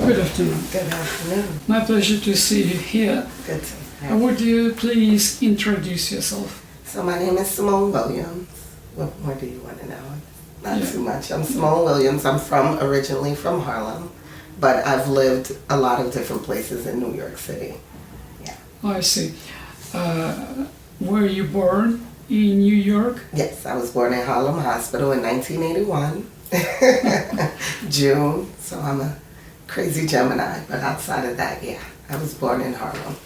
Good afternoon. Good afternoon. My pleasure to see you here. Good to have you. Would you please introduce yourself? So my name is Simone Williams. What more do you want to know? Not Yeah. too much. I'm Simone Williams. I'm originally from Harlem, but I've lived a lot of different places in New York City. Yeah. I see. Were you born in New York? Yes, I was born in Harlem Hospital in 1981, June. So I'm a crazy Gemini, but outside of that, yeah, I was born in Harlem.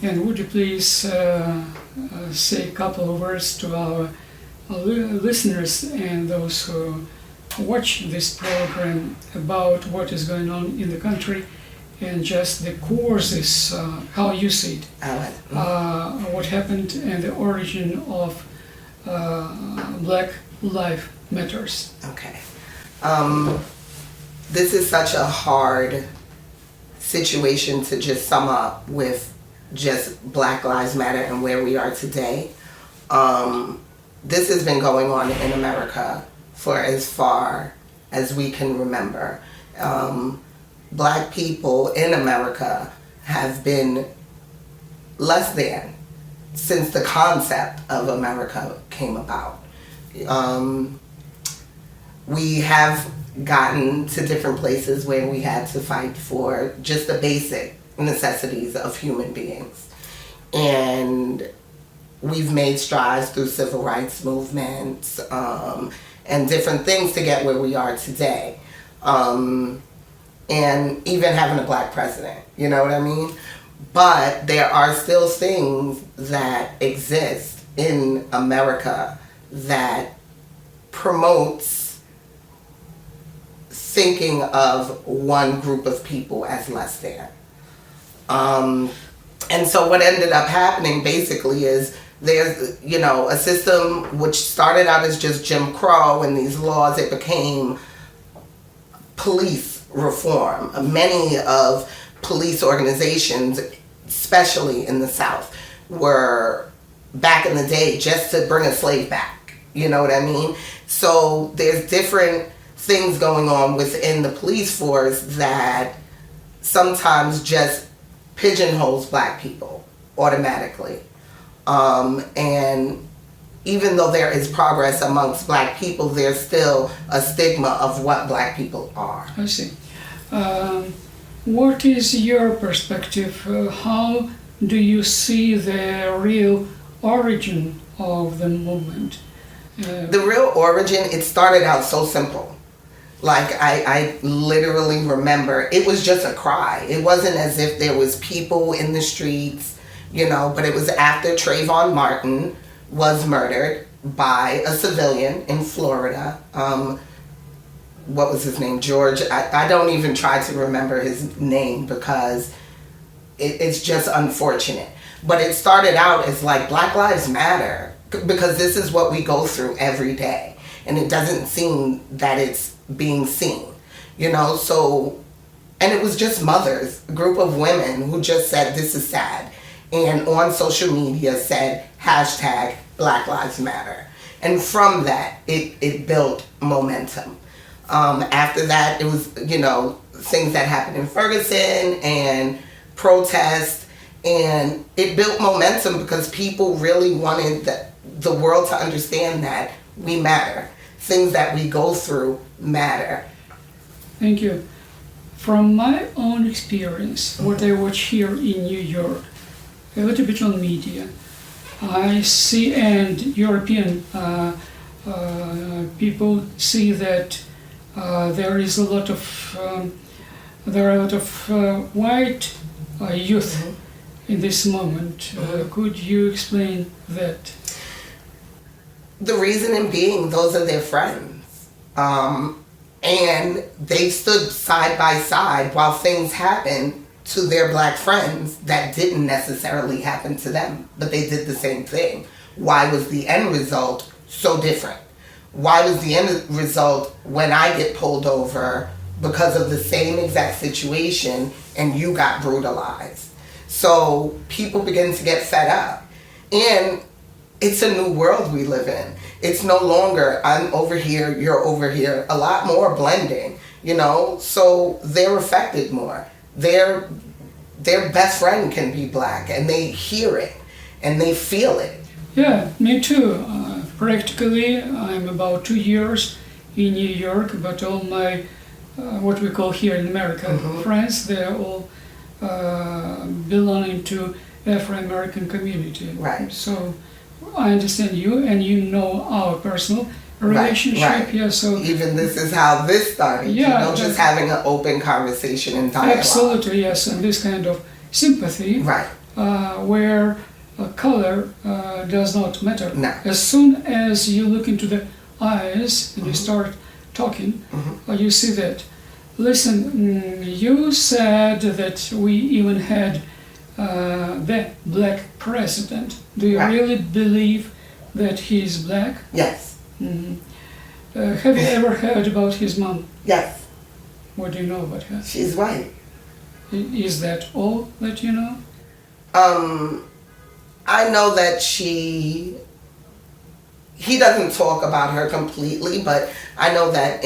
And would you please say a couple of words to our listeners and those who watch this program about what is going on in the country and just the causes, how you see it, what happened and the origin of Black Lives Matters. Okay. This is such a hard situation to just sum up with just Black Lives Matter and where we are today. This has been going on in America for as far as we can remember. Black people in America have been less than since the concept of America came about. We have gotten to different places where we had to fight for just the basic necessities of human beings. And we've made strides through civil rights movements and different things to get where we are today. And even having a black president, you know what I mean? But there are still things that exist in America that promotes thinking of one group of people as less than. And so what ended up happening basically is there's, you know, a system which started out as just Jim Crow and these laws, it became police reform. Many of police organizations, especially in the South, were back in the day just to bring a slave back. You know what I mean? So there's different things going on within the police force that sometimes just pigeonholes black people automatically. And even though there is progress amongst black people, there's still a stigma of what black people are. I see. What is your perspective? How do you see the real origin of the movement? The real origin, it started out so simple. Like, I literally remember, it was just a cry. It wasn't as if there was people in the streets, you know, but it was after Trayvon Martin was murdered by a civilian in Florida. What was his name? George. I don't even try to remember his name because it's just unfortunate. But it started out as like Black Lives Matter because this is what we go through every day. And it doesn't seem that it's being seen, you know? So, and it was just mothers, a group of women who just said, this is sad. And on social media said, hashtag Black Lives Matter. And from that, it built momentum. After that, it was, you know, things that happened in Ferguson and protests. And it built momentum because people really wanted the world to understand that we matter. Things that we go through matter. Thank you. From my own experience, what I watch here in New York, a little bit on media, I see, and European people see that there are a lot of white youth in this moment. Could you explain that? The reason being, those are their friends. And they stood side by side while things happened to their black friends that didn't necessarily happen to them, but they did the same thing. Why was the end result so different? Why was the end result when I get pulled over because of the same exact situation and you got brutalized? So people begin to get fed up. And it's a new world we live in. It's no longer I'm over here, you're over here. A lot more blending. you know, so they're affected more. Their best friend can be black, and they hear it and they feel it. Yeah, me too. Practically, I'm about 2 years in New York, but all my, what we call here in America, friends, they're all belonging to Afro-American community. Right. So I understand you, and you know our personal relationship. Right. Yeah, so even this is how this started, yeah, you know, just having an open conversation and dialogue. Absolutely, yes, and this kind of sympathy, Right. Where color does not matter. No. As soon as you look into the eyes and you start talking, you see that. Listen, you said that we even had the black president. Do you Right. really believe that he is black? Yes. Have you ever heard about his mom? Yes. What do you know about her? She's white. Is that all that you know? I know that he doesn't talk about her completely, but I know that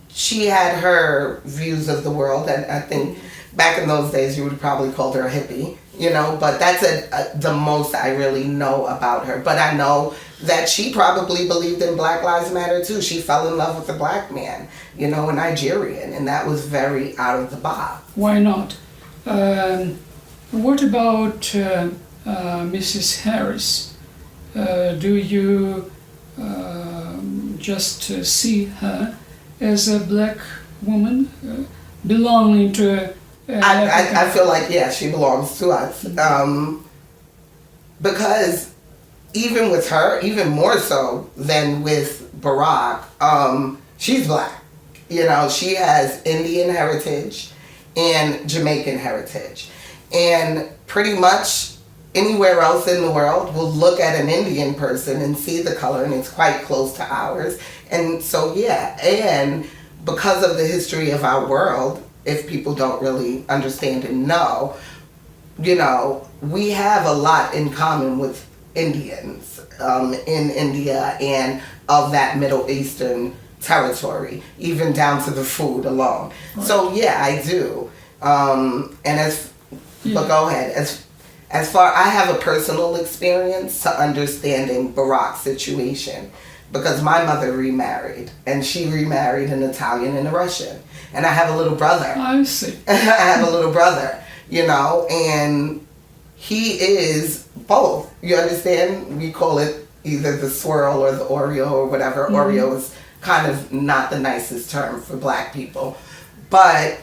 she had her views of the world, and I think back in those days you would probably call her a hippie, you know, but that's the most I really know about her. But I know that she probably believed in Black Lives Matter too. She fell in love with a black man, you know, a Nigerian, and that was very out of the box. Why not? What about Mrs. Harris? Do you just see her as a black woman belonging to I feel like, yeah, she belongs to us. Because even with her, even more so than with Barack, she's black. You know, she has Indian heritage and Jamaican heritage. And pretty much anywhere else in the world will look at an Indian person and see the color, and it's quite close to ours. And so, yeah, and because of the history of our world, if people don't really understand and know, you know, we have a lot in common with Indians in India and of that Middle Eastern territory, even down to the food alone. Right. So, yeah, I do. But go ahead. As far, I have a personal experience to understanding Barack's situation, because my mother remarried, and she remarried an Italian and a Russian. And I have a little brother. I see. I have a little brother, you know, and he is both. You understand? We call it either the swirl or the Oreo or whatever. Oreo is kind of not the nicest term for black people. But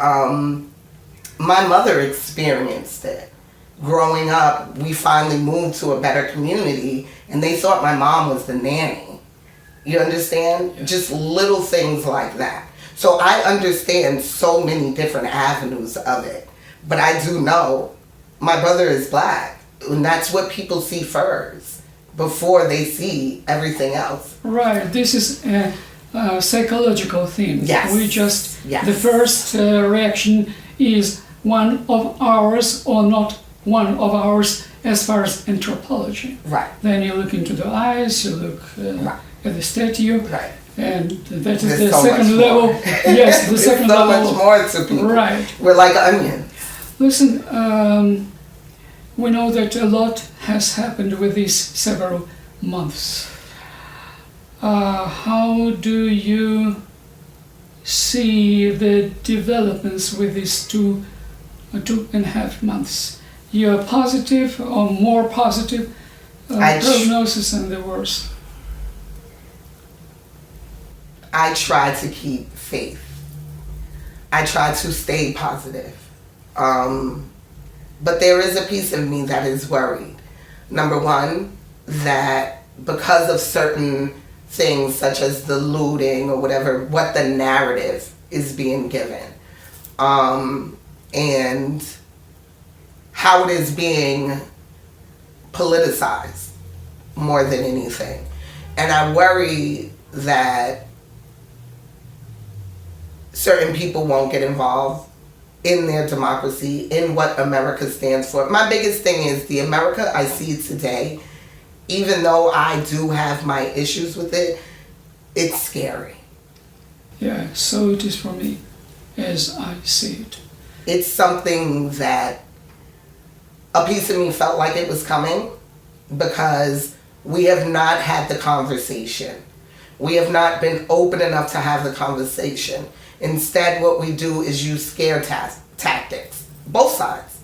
my mother experienced it. Growing up, we finally moved to a better community, and they thought my mom was the nanny. You understand? Yes. Just little things like that. So I understand so many different avenues of it. But I do know my brother is black, and that's what people see first before they see everything else. Right. This is a psychological thing. Yes. We just, the first reaction is one of ours or not one of ours as far as anthropology. Right. Then you look into the eyes, you look at the statue. Right. And that is There's the so second level. Yes, the second so level. So much more to people. Right. We're like onions. Listen, we know that a lot has happened with these several months. How do you see the developments with these 2.5 months? You're positive or more positive prognosis than the worst? I try to keep faith. I try to stay positive. But there is a piece of me that is worried. Number one, that because of certain things such as the looting or whatever, what the narrative is being given, and how it is being politicized more than anything. And I worry that certain people won't get involved in their democracy, in what America stands for. My biggest thing is the America I see today, even though I do have my issues with it, it's scary. Yeah, so it is for me, as I see it. It's something that a piece of me felt like it was coming because we have not had the conversation. We have not been open enough to have the conversation. Instead, what we do is use scare tactics, both sides.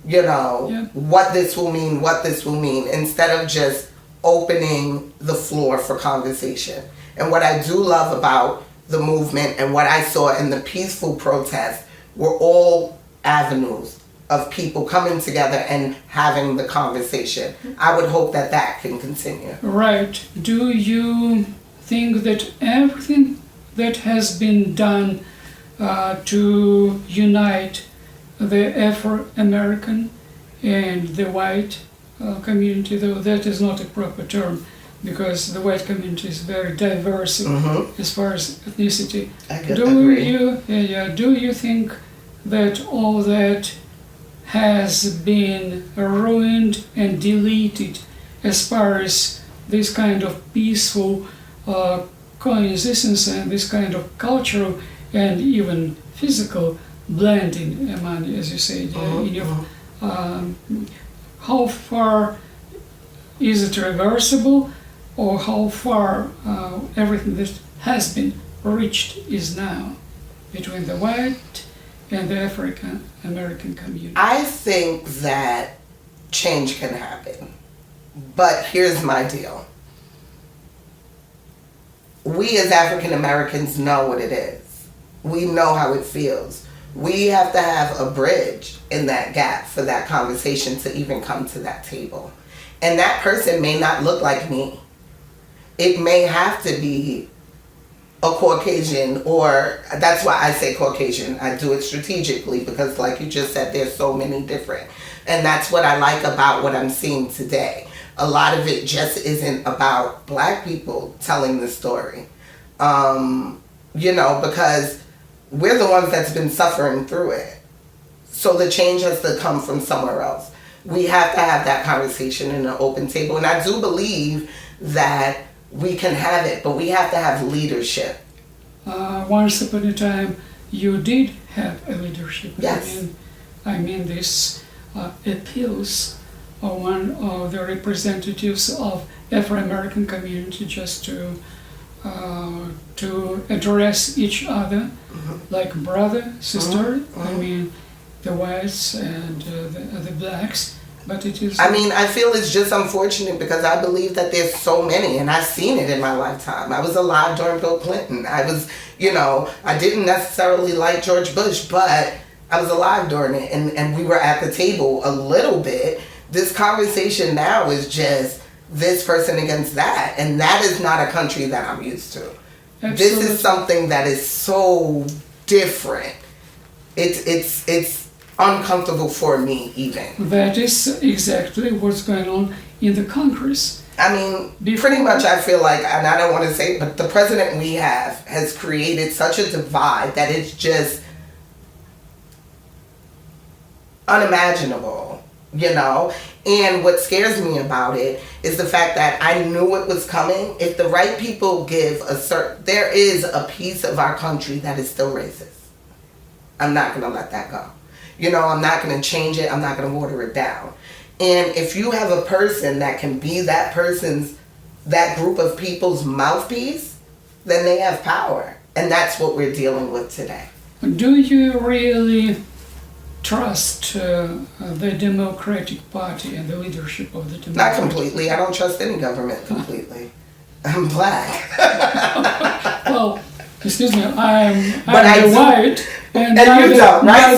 You know, Yeah. what this will mean, instead of just opening the floor for conversation. And what I do love about the movement and what I saw in the peaceful protests were all avenues of people coming together and having the conversation. I would hope that that can continue. Right. Do you think that everything that has been done to unite the Afro-American and the white community, though that is not a proper term, because the white community is very diverse as far as ethnicity. Do you think that all that has been ruined and deleted as far as this kind of peaceful coexistence and this kind of cultural and even physical blending among, as you said, in your, how far is it reversible, or how far everything that has been reached is now between the white and the African American community? I think that change can happen, but here's my deal. We as African Americans know what it is. We know how it feels. We have to have a bridge in that gap for that conversation to even come to that table. And that person may not look like me. It may have to be a Caucasian, or that's why I say Caucasian. I do it strategically because, like you just said, there's so many different. And that's what I like about what I'm seeing today. A lot of it just isn't about Black people telling the story. You know, because we're the ones that's been suffering through it. So the change has to come from somewhere else. We have to have that conversation in an open table. And I do believe that we can have it, but we have to have leadership. Once upon a time, you did have a leadership. Yes. I mean this appeals of one of the representatives of Afro-American community just to address each other like brother, sister. I mean, the whites and the blacks. But it is. I mean, I feel it's just unfortunate because I believe that there's so many, and I've seen it in my lifetime. I was alive during Bill Clinton. I was, you know, I didn't necessarily like George Bush, but I was alive during it, and we were at the table a little bit. This conversation now is just this person against that, and that is not a country that I'm used to. Absolutely. This is something that is so different. It's uncomfortable for me even. That is exactly what's going on in the Congress. I mean, pretty much I feel like, and I don't want to say, but the president we have has created such a divide that it's just unimaginable, you know? And what scares me about it is the fact that I knew it was coming. If the right people give there is a piece of our country that is still racist. I'm not going to let that go. You know, I'm not going to change it. I'm not going to water it down. And if you have a person that can be that group of people's mouthpiece, then they have power. And that's what we're dealing with today. Do you really trust the Democratic Party and the leadership of the Democratic Not completely. I don't trust any government completely. I'm Black. Well, excuse me, I'm white. And you don't, right?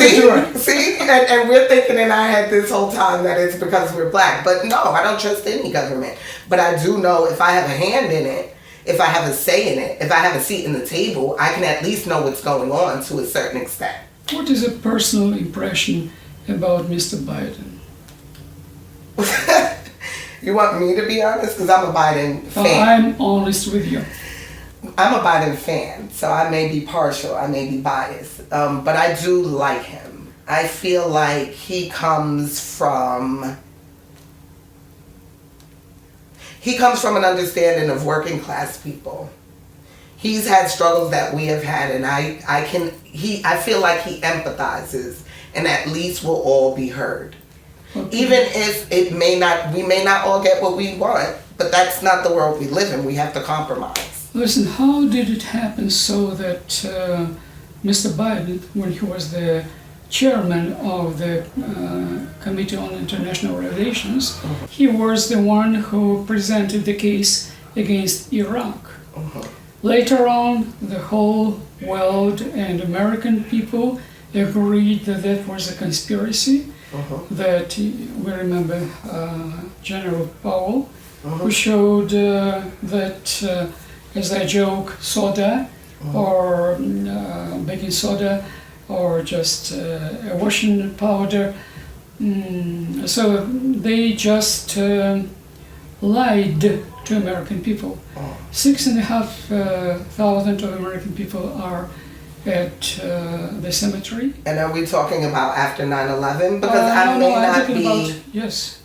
See? And we're thinking in our head this whole time that it's because we're Black. But no, I don't trust any government. But I do know if I have a hand in it, if I have a say in it, if I have a seat in the table, I can at least know what's going on to a certain extent. What is a personal impression about Mr. Biden? You want me to be honest? Because I'm a Biden fan. I'm honest with you. I'm a Biden fan, so I may be partial, I may be biased, but I do like him. I feel like he comes from an understanding of working class people. he's had struggles that we have had, and I feel like he empathizes, and at least we'll all be heard. Okay. Even if we may not all get what we want, but that's not the world we live in. We have to compromise. Listen, how did it happen so that Mr. Biden, when he was the chairman of the Committee on International Relations, he was the one who presented the case against Iraq. Later on, the whole world and American people agreed that that was a conspiracy, that we remember General Powell, who showed that, as a joke, soda or baking soda or just a washing powder. So they just lied to American people. 6,500 of American people are at the cemetery. And are we talking about after 9/11? Because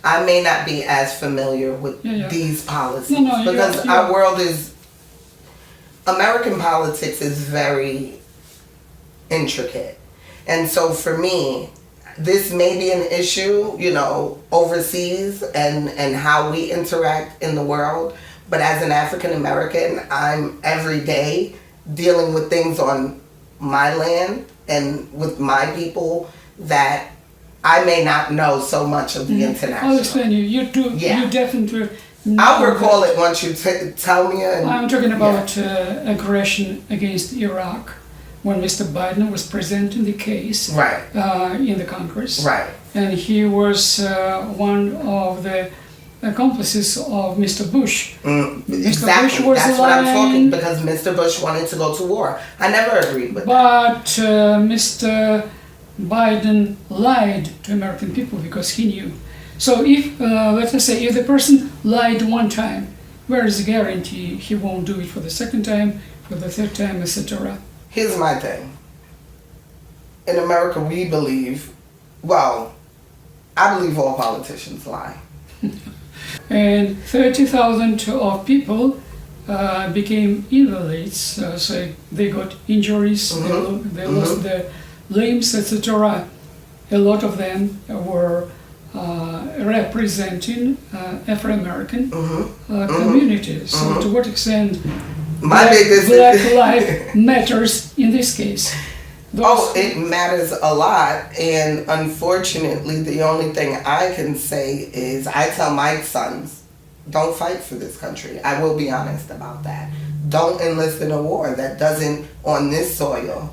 I may not be as familiar with these policies. Because our world is, American politics is very intricate. And so for me, this may be an issue, overseas and how we interact in the world. But as an African American, I'm every day dealing with things on my land and with my people that I may not know so much of the international. I'll explain you. You do. Yeah. You definitely. I'll recall it once you tell me. I'm talking about aggression against Iraq when Mr. Biden was presenting the case in the Congress. Right. And he was one of the accomplices of Mr. Bush. Exactly. Bush was That's what I'm talking, because Mr. Bush wanted to go to war. I never agreed with that. But Mr. Biden lied to American people because he knew. So if, let us say, if the person lied one time, where is the guarantee he won't do it for the second time, for the third time, etc.? Here's my thing. In America, we believe, I believe all politicians lie. And 30,000 of people became invalids, so they got injuries, they lost their limbs, etc. A lot of them were representing Afro-American communities. So to what extent Black life matters in this case? It matters a lot, and unfortunately the only thing I can say is I tell my sons, don't fight for this country. I will be honest about that. Don't enlist in a war that doesn't, on this soil,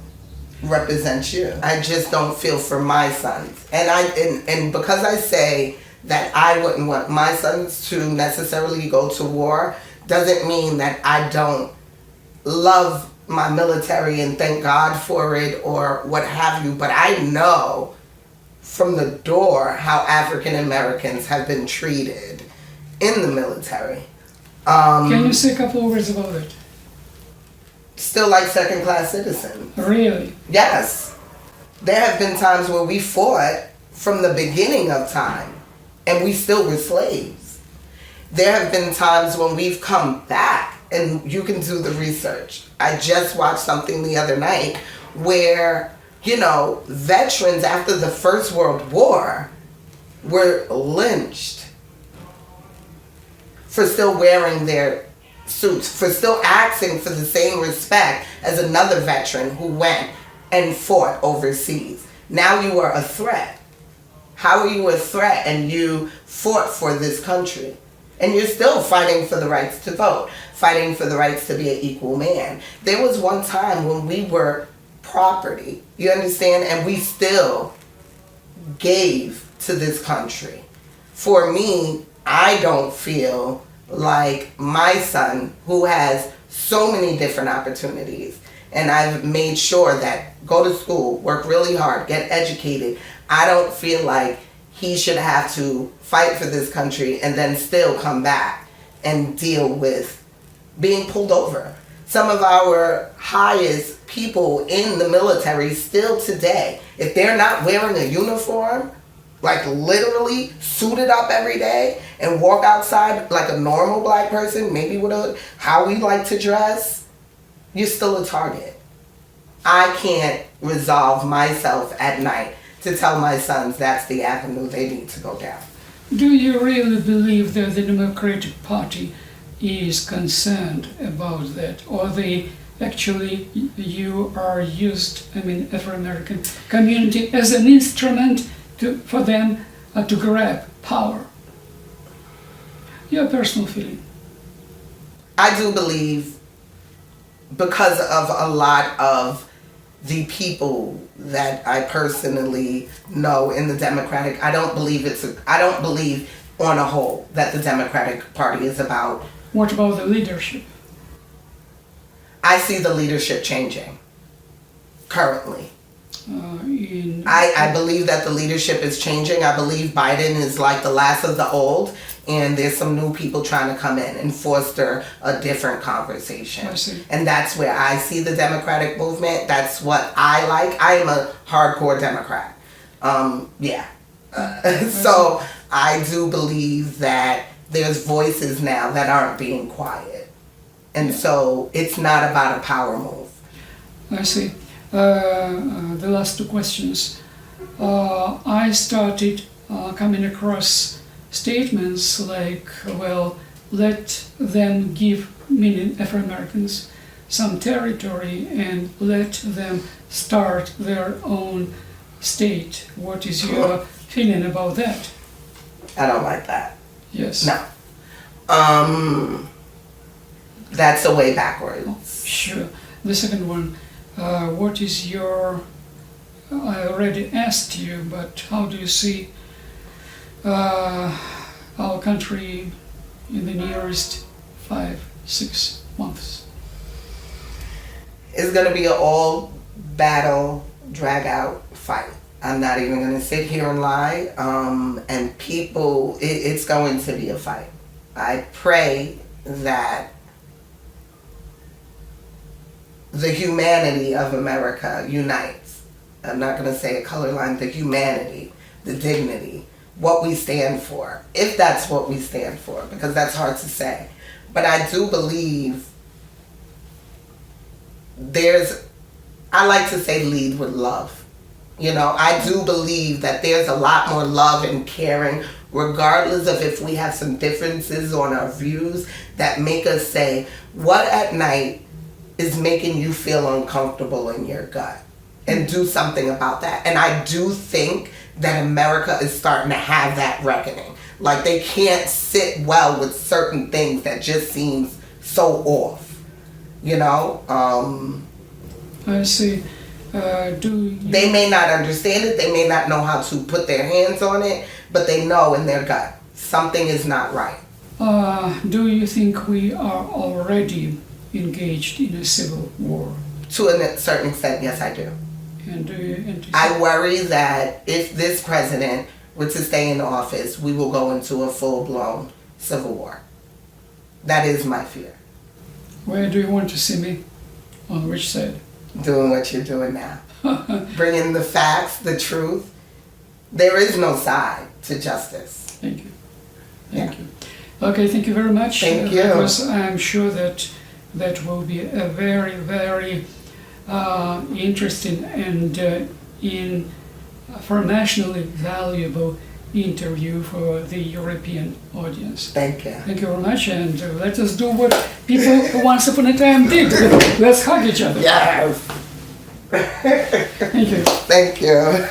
represent you. I just don't feel for my sons. And because I say that I wouldn't want my sons to necessarily go to war, doesn't mean that I don't love my military and thank God for it or what have you, but I know from the door how African Americans have been treated in the military. Can you say a couple of words about it? Still like second-class citizens. Really? Yes. There have been times where we fought from the beginning of time and we still were slaves. There have been times when we've come back, and you can do the research. I just watched something the other night where, veterans after the First World War were lynched for still wearing their suits, for still asking for the same respect as another veteran who went and fought overseas. Now you are a threat. How are you a threat and you fought for this country? And you're still fighting for the rights to vote, fighting for the rights to be an equal man. There was one time when we were property, you understand? And we still gave to this country. For me, I don't feel like my son, who has so many different opportunities, and I've made sure that go to school, work really hard, get educated, I don't feel like he should have to fight for this country and then still come back and deal with being pulled over. Some of our highest people in the military still today, if they're not wearing a uniform, like literally suited up every day and walk outside like a normal black person, maybe with how we like to dress, you're still a target. I can't resolve myself at night to tell my sons that's the avenue they need to go down. Do you really believe that the Democratic Party is concerned about that, or they actually you are used, Afro-American community, as an instrument for them to grab power? Your personal feeling. I do believe, because of a lot of the people that I personally know in the Democratic, I don't believe on a whole that the Democratic Party is about. What about the leadership? I see the leadership changing currently. I believe that the leadership is changing. I believe Biden is like the last of the old, and there's some new people trying to come in and foster a different conversation. I see. And that's where I see the Democratic movement. That's what I like. I am a hardcore Democrat. So I do believe that there's voices now that aren't being quiet. And so it's not about a power move. I see. The last two questions. I started coming across statements like, well, let them give, meaning Afro-Americans, some territory and let them start their own state. What is your feeling about that? I don't like that. Yes. No. That's a way backwards. Oh, sure. The second one, what is your, I already asked you, but how do you see our country in the nearest 5-6 months? It's going to be an all battle, drag out fight. I'm not even going to sit here and lie. And people, it's going to be a fight. I pray that the humanity of America unites. I'm not going to say a color line, the humanity, the dignity, what we stand for, if that's what we stand for, because that's hard to say. But I do believe I like to say lead with love. I do believe that there's a lot more love and caring, regardless of if we have some differences on our views, that make us say, what at night is making you feel uncomfortable in your gut? And do something about that. And I do think that America is starting to have that reckoning. Like, they can't sit well with certain things that just seems so off. I see. They may not understand it, they may not know how to put their hands on it, but they know in their gut something is not right. Do you think we are already engaged in a civil war? To a certain extent, yes, I do. And do you anticipate? I worry that if this president were to stay in office, we will go into a full-blown civil war. That is my fear. Where do you want to see me? On which side? Doing what you're doing now. Bringing the facts, the truth. There is no side to justice. Thank you. Thank you. Okay, thank you very much. Thank you. Because I'm sure that will be a very, very interesting and for nationally valuable interview for the European audience. Thank you. Thank you very much, and let us do what people once upon a time did. Let's hug each other. Yes. Thank you. Thank you.